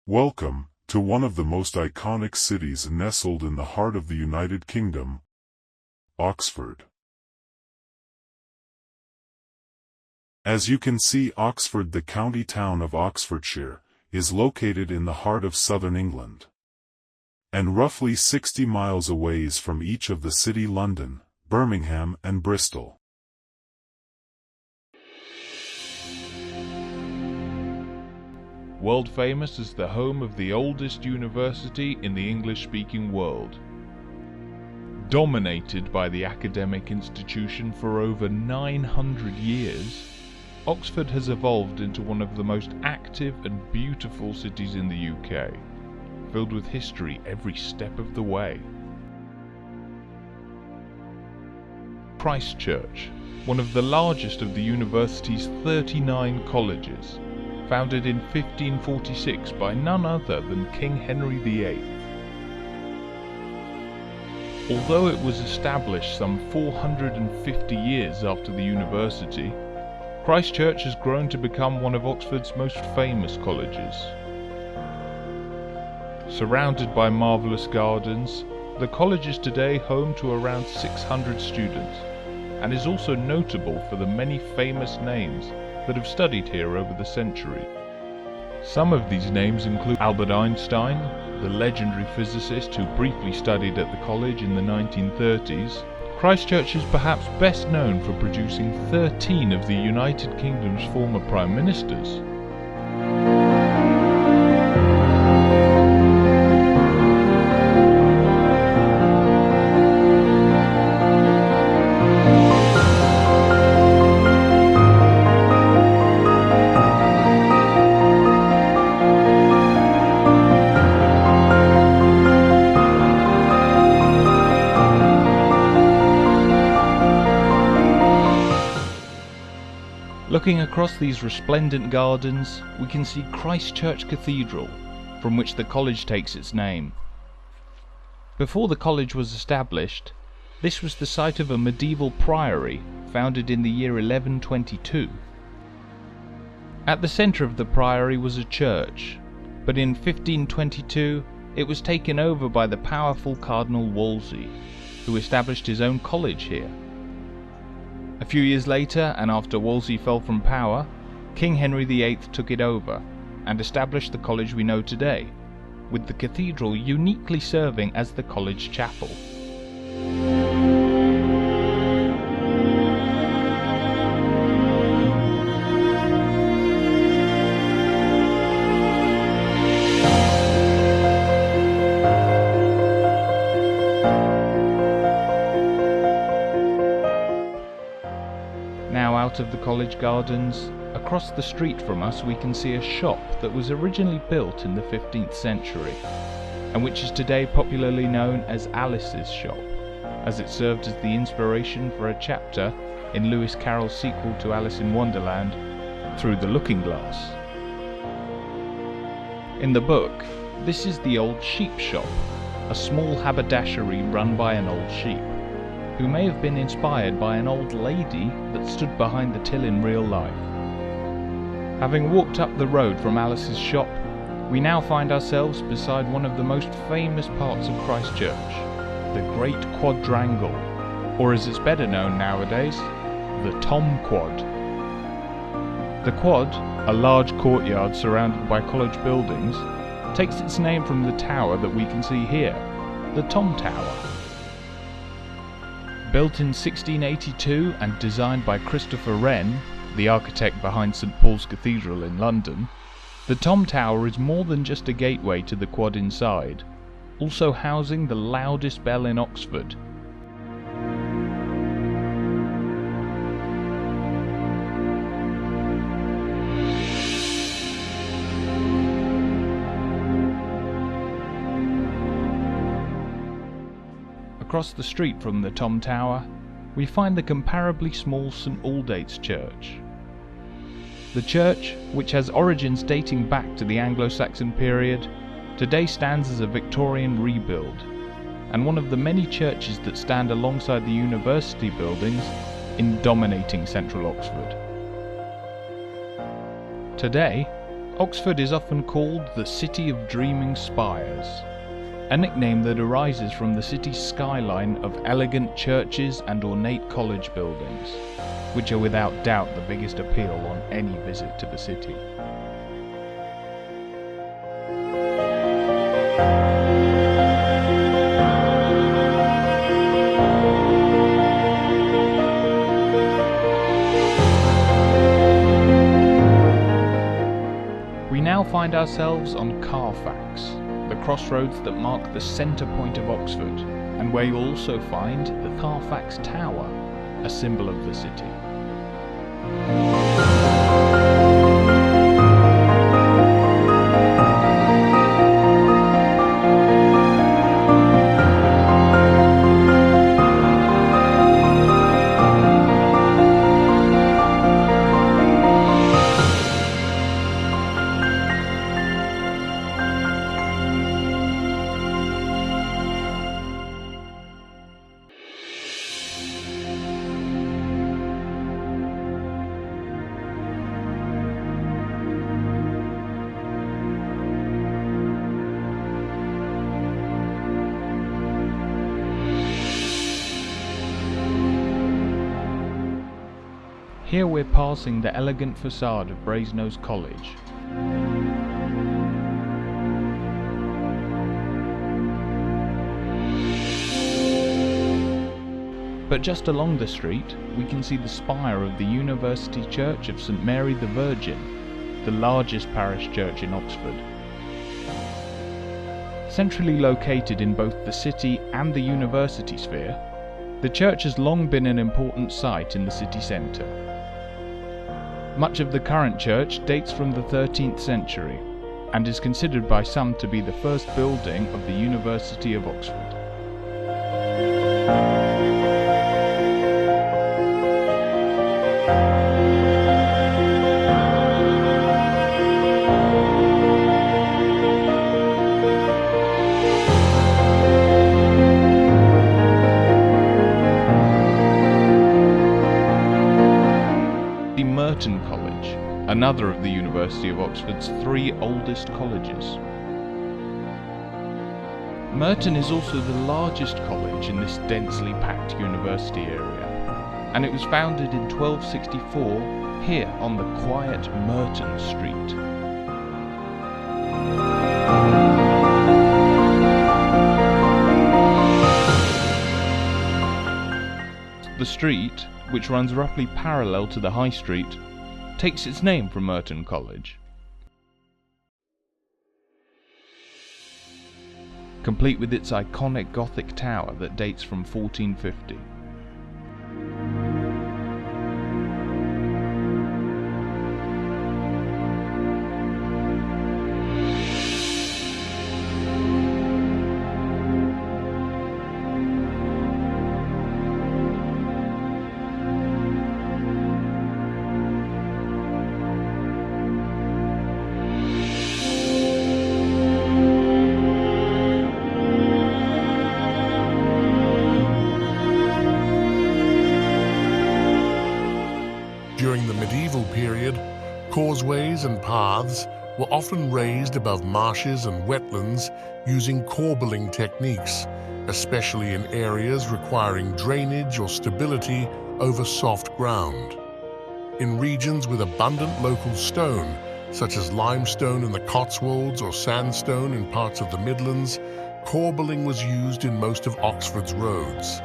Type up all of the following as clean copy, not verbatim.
Welcome to one of the most iconic cities nestled in the heart of the United Kingdom, Oxford. As you can see, Oxford, the county town of Oxfordshire, is located in the heart of southern England, and roughly 60 miles away from each of the city London, Birmingham and Bristol. World famous as the home of the oldest university in the English-speaking world. Dominated by the academic institution for over 900 years, Oxford has evolved into one of the most active and beautiful cities in the UK, filled with history every step of the way. Christ Church, one of the largest of the university's 39 colleges, founded in 1546 by none other than King Henry VIII. Although it was established some 450 years after the university, Christ Church has grown to become one of Oxford's most famous colleges. Surrounded by marvellous gardens, the college is today home to around 600 students, and is also notable for the many famous names that have studied here over the century. Some of these names include Albert Einstein, the legendary physicist who briefly studied at the college in the 1930s. Christ Church is perhaps best known for producing 13 of the United Kingdom's former Prime Ministers. Looking across these resplendent gardens, we can see Christ Church Cathedral, from which the college takes its name. Before the college was established, this was the site of a medieval priory founded in the year 1122. At the centre of the priory was a church, but in 1522 it was taken over by the powerful Cardinal Wolsey, who established his own college here. A few years later, and after Wolsey fell from power, King Henry VIII took it over and established the college we know today, with the cathedral uniquely serving as the college chapel. Now out of the college gardens, across the street from us we can see a shop that was originally built in the 15th century, and which is today popularly known as Alice's shop, as it served as the inspiration for a chapter in Lewis Carroll's sequel to Alice in Wonderland, Through the Looking Glass. In the book, this is the Old Sheep Shop, a small haberdashery run by an old sheep, who may have been inspired by an old lady that stood behind the till in real life. Having walked up the road from Alice's shop, we now find ourselves beside one of the most famous parts of Christ Church, the Great Quadrangle, or as it's better known nowadays, the Tom Quad. The Quad, a large courtyard surrounded by college buildings, takes its name from the tower that we can see here, the Tom Tower. Built in 1682 and designed by Christopher Wren, the architect behind St Paul's Cathedral in London, the Tom Tower is more than just a gateway to the quad inside, also housing the loudest bell in Oxford. Across the street from the Tom Tower, we find the comparably small St Aldate's Church. The church, which has origins dating back to the Anglo-Saxon period, today stands as a Victorian rebuild, and one of the many churches that stand alongside the university buildings in dominating central Oxford. Today, Oxford is often called the City of Dreaming Spires, a nickname that arises from the city's skyline of elegant churches and ornate college buildings, which are without doubt the biggest appeal on any visit to the city. We now find ourselves on Carfax, the crossroads that mark the centre point of Oxford, and where you'll also find the Carfax Tower, a symbol of the city. Here we're passing the elegant facade of Brasenose College. But just along the street, we can see the spire of the University Church of St Mary the Virgin, the largest parish church in Oxford. Centrally located in both the city and the university sphere, the church has long been an important site in the city centre. Much of the current church dates from the 13th century and is considered by some to be the first building of the University of Oxford. Merton College, another of the University of Oxford's 3 oldest colleges. Merton is also the largest college in this densely packed university area, and it was founded in 1264 here on the quiet Merton Street. The street, which runs roughly parallel to the High Street, takes its name from Merton College. Complete with its iconic Gothic tower that dates from 1450. During the medieval period, causeways and paths were often raised above marshes and wetlands using corbelling techniques, especially in areas requiring drainage or stability over soft ground. In regions with abundant local stone, such as limestone in the Cotswolds or sandstone in parts of the Midlands, corbelling was used in most of Oxford's roads.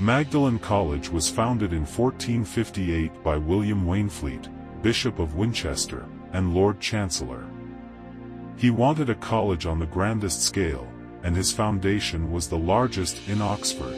Magdalen College was founded in 1458 by William Waynflete, Bishop of Winchester, and Lord Chancellor. He wanted a college on the grandest scale, and his foundation was the largest in Oxford.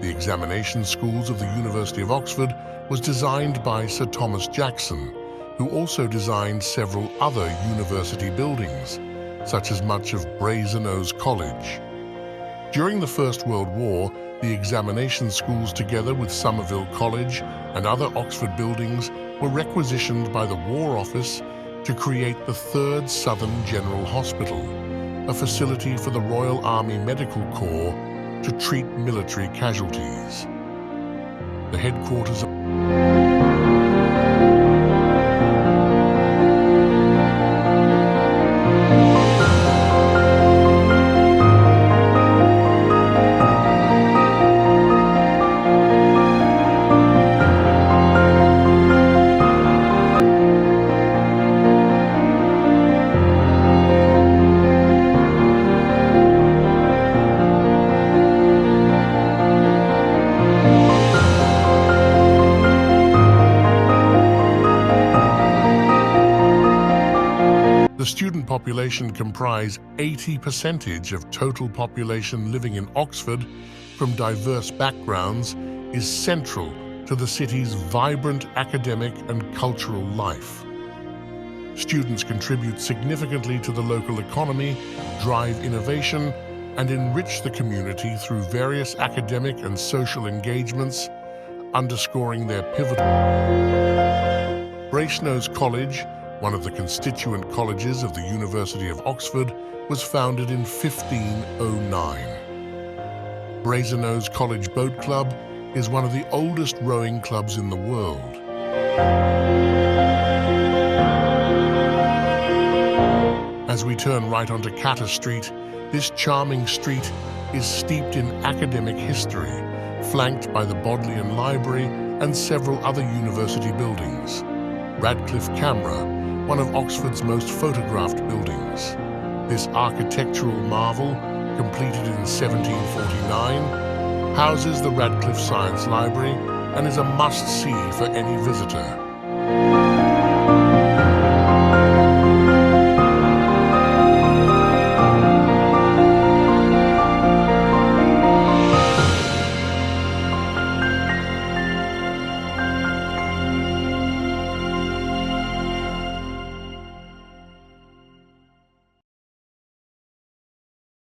The examination schools of the University of Oxford was designed by Sir Thomas Jackson, who also designed several other university buildings, such as much of Brasenose College. During the First World War, the examination schools, together with Somerville College and other Oxford buildings, were requisitioned by the War Office to create the 3rd Southern General Hospital, a facility for the Royal Army Medical Corps to treat military casualties. The headquarters of the student population comprise 80% of total population living in Oxford from diverse backgrounds is central to the city's vibrant academic and cultural life. Students contribute significantly to the local economy, drive innovation, and enrich the community through various academic and social engagements, underscoring their pivotal. Brasenose College, one of the constituent colleges of the University of Oxford, was founded in 1509. Brasenose College Boat Club is one of the oldest rowing clubs in the world. As we turn right onto Catter Street, this charming street is steeped in academic history, flanked by the Bodleian Library and several other university buildings. Radcliffe Camera, one of Oxford's most photographed buildings. This architectural marvel, completed in 1749, houses the Radcliffe Science Library and is a must-see for any visitor.